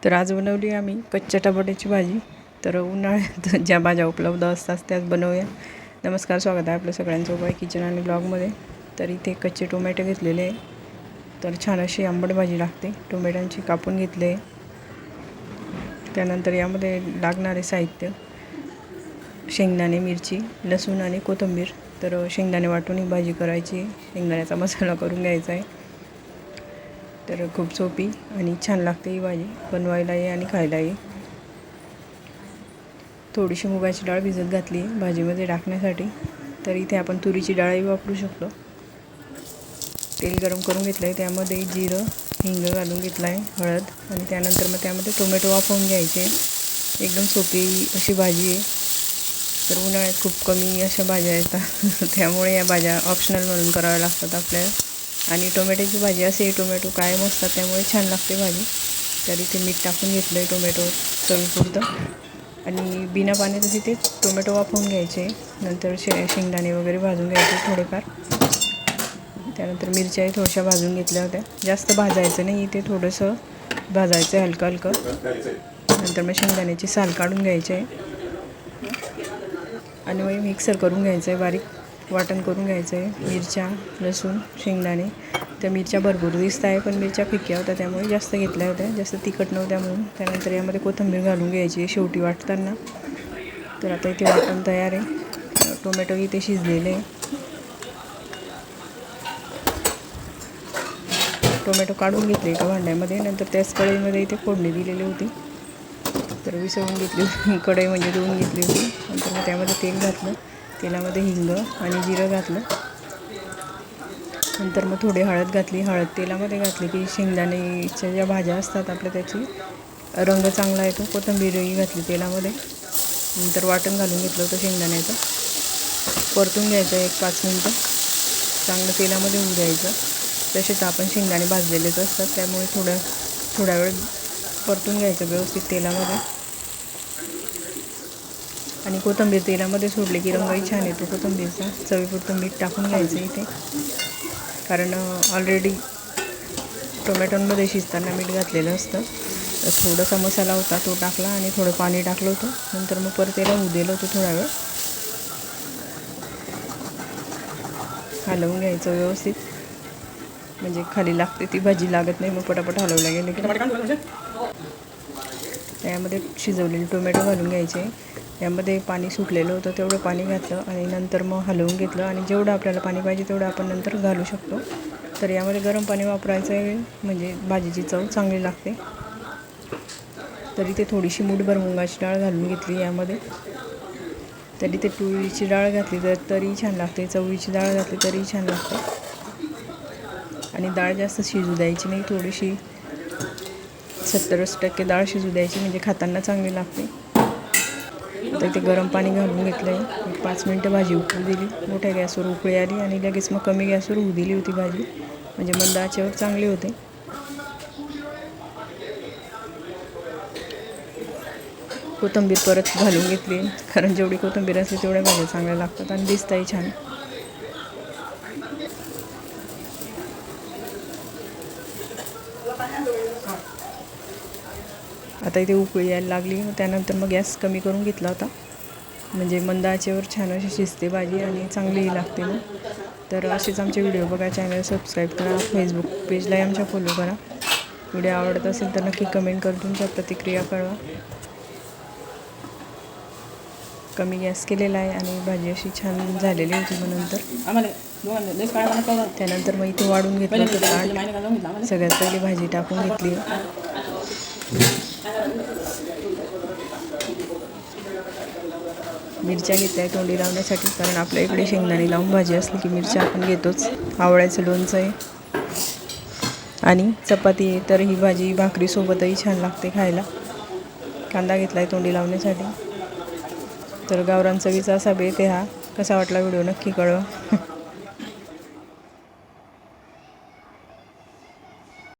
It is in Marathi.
तर आज बनवली आम्ही कच्च्या टमाट्याची भाजी. तर उन्हाळ्यात ज्या भाज्या उपलब्ध असतात त्याच बनवूया. नमस्कार, स्वागत आहे आपलं सगळ्यांचं उपाय किचन आणि ब्लॉगमध्ये. तर इथे कच्चे टोमॅटो घेतलेले आहे. तर छान अशी आंबट भाजी लागते. टोमॅटोची कापून घेतले. त्यानंतर यामध्ये लागणारे साहित्य: शेंगदाणे, मिरची, लसूण आणि कोथिंबीर. तर शेंगदाणे वाटून ही भाजी करायची. शेंगदाण्याचा मसाला करून घ्यायचा आहे. तर खूप सोपी आणि छान लागते ही भाजी बनवायलाही आणि खायलाही. थोडीशी मुगाची डाळ भिजत घातली भाजीमध्ये टाकण्यासाठी. तर इथे आपण तुरीची डाळही वापरू शकतो. तेल गरम करून घेतलं आहे. त्यामध्ये जिरं, हिंग घालून घेतला आहे, हळद, आणि त्यानंतर मग त्यामध्ये टोमॅटो वाफवून घ्यायचे. एकदम सोपी अशी भाजी आहे. तर उन्हाळ्यात खूप कमी अशा भाज्या येतात त्यामुळे या भाज्या ऑप्शनल म्हणून कराव्या लागतात आपल्याला. आणि टोमॅटोची भाजी असे टोमॅटो कायम असतात त्यामुळे छान लागते भाजी. तर इथे मीठ टाकून घेतलं आहे टोमॅटो चवीपुरतं. आणि बिना पाण्याचं तिथे टोमॅटो वाफवून घ्यायचे. नंतर शेंगदाणे वगैरे भाजून घ्यायचे थोडेफार. त्यानंतर मिरच्याही थोड्याशा भाजून घेतल्या होत्या. जास्त भाजायचं नाही, इथे थोडंसं भाजायचं आहे हलकं हलकं. नंतर मग शेंगदाण्याची साल काढून घ्यायचे आणि मग मिक्सर करून घ्यायचं आहे, बारीक वाटण करून घ्यायचं आहे. मिरच्या, लसूण, शेंगदाणे. त्या मिरच्या भरपूर दिसत आहे पण मिरच्या फिक्या होत्या त्यामुळे जास्त घेतल्या होत्या, जास्त तिखट नव्हत्या म्हणून. त्यानंतर यामध्ये कोथिंबीर घालून घ्यायची शेवटी वाटताना. तर आता इथे वाटण तयार आहे. टोमॅटो इथे शिजलेले आहे. टोमॅटो काढून घेतले एका भांड्यामध्ये. नंतर त्याच कढईमध्ये इथे फोडणी दिलेली होती. तर विसळून घेतली होती कढई, म्हणजे धुवून घेतली होती. नंतर मग त्यामध्ये तेल घातलं. तेलामध्ये हिंग आणि जिरं घातलं. नंतर मग थोडी हळद घातली. हळद तेलामध्ये घातली की शेंगदाण्याच्या ज्या भाज्या असतात आपल्या त्याची रंग चांगला येतो. कोथिंबीरही घातली तेलामध्ये. नंतर वाटण घालून घेतलं होतं शेंगदाण्याचं. परतून घ्यायचं 1-5 मिनटं. चांगलं तेलामध्ये होऊ द्यायचं. तसेच आपण शेंगदाणे भाजलेलेच असतात त्यामुळे थोडा वेळ परतून घ्यायचं व्यवस्थित तेलामध्ये. आणि कोथिंबीर तेलामध्ये सोडले की रंगही छान येतो कोथिंबीरचा. चवीपुरतं मीठ टाकून घ्यायचं इथे, कारण ऑलरेडी टोमॅटोमध्ये शिजताना मीठ घातलेलं असतं. तर थोडासा मसाला होता तो टाकला आणि थोडं पाणी टाकलं होतं. नंतर मग परत त्याला होऊ दिलं होतं थोडा वेळ. हलवून घ्यायचं व्यवस्थित, म्हणजे खाली लागते ती भाजी, लागत नाही मग पटापट हलवल्या गेले की. त्यामध्ये शिजवलेले टोमॅटो घालून घ्यायचे. यामध्ये पाणी सुटलेलं होतं तेवढं पाणी घातलं आणि नंतर मग हलवून घेतलं. आणि जेवढं आपल्याला पाणी पाहिजे तेवढं आपण नंतर घालू शकतो. तर यामध्ये गरम पाणी वापरायचं आहे, म्हणजे भाजीची चव चांगली लागते. तर इथे थोडीशी मूठभर मुगाची डाळ घालून घेतली यामध्ये. तरी ते तुरीची डाळ घातली तर तरी छान लागते, चवळीची डाळ घातली तरी छान लागते. आणि डाळ जास्त शिजू द्यायची नाही, थोडीशी 70% डाळ शिजू द्यायची, म्हणजे खाताना चांगली लागते. आता इथे गरम पाणी घालून घेतलं आहे. 5 मिनटं भाजी उकळू दिली. मोठ्या गॅसवर उकळी आली आणि लगेच मग कमी गॅसवर होऊ दिली होती भाजी, म्हणजे मंद आचेवर चांगली होते. कोथिंबीर परत घालून घेतली, कारण जेवढी कोथिंबीर असते तेवढ्या भाज्या चांगल्या लागतात आणि दिसताही छान. आता इथे उकळी यायला लागली. त्यानंतर मग गॅस कमी करून घेतला होता, म्हणजे मंद आचेवर छान अशी शिजते भाजी आणि चांगलीही लागते मग. तर असेच आमचे व्हिडिओ बघा, चॅनल सबस्क्राईब करा, फेसबुक पेजलाही आमच्या फॉलो करा. व्हिडिओ आवडत असेल तर नक्की कमेंट करून तुमच्या प्रतिक्रिया कळवा. कमी गॅस केलेला आहे आणि भाजी अशी छान झालेली होती. मग नंतर त्यानंतर मग इथे वाढून घेतलं होतं ताट. सगळ्यात पहिली भाजी टाकून घेतली. मिरच्या घेतल्या तोंडी लावण्यासाठी, कारण आपल्या इकडे शेंगदाणे लावून भाजी असली की मिरच्या आपण घेतोच. आवळ्याचं लोणचं आहे आणि चपाती आहे. तर ही भाजी भाकरीसोबतही छान लागते खायला. कांदा घेतला आहे तोंडी लावण्यासाठी. तर गावरान चवीचा असा बेत आहे हा. कसा वाटला व्हिडिओ नक्की कळवा.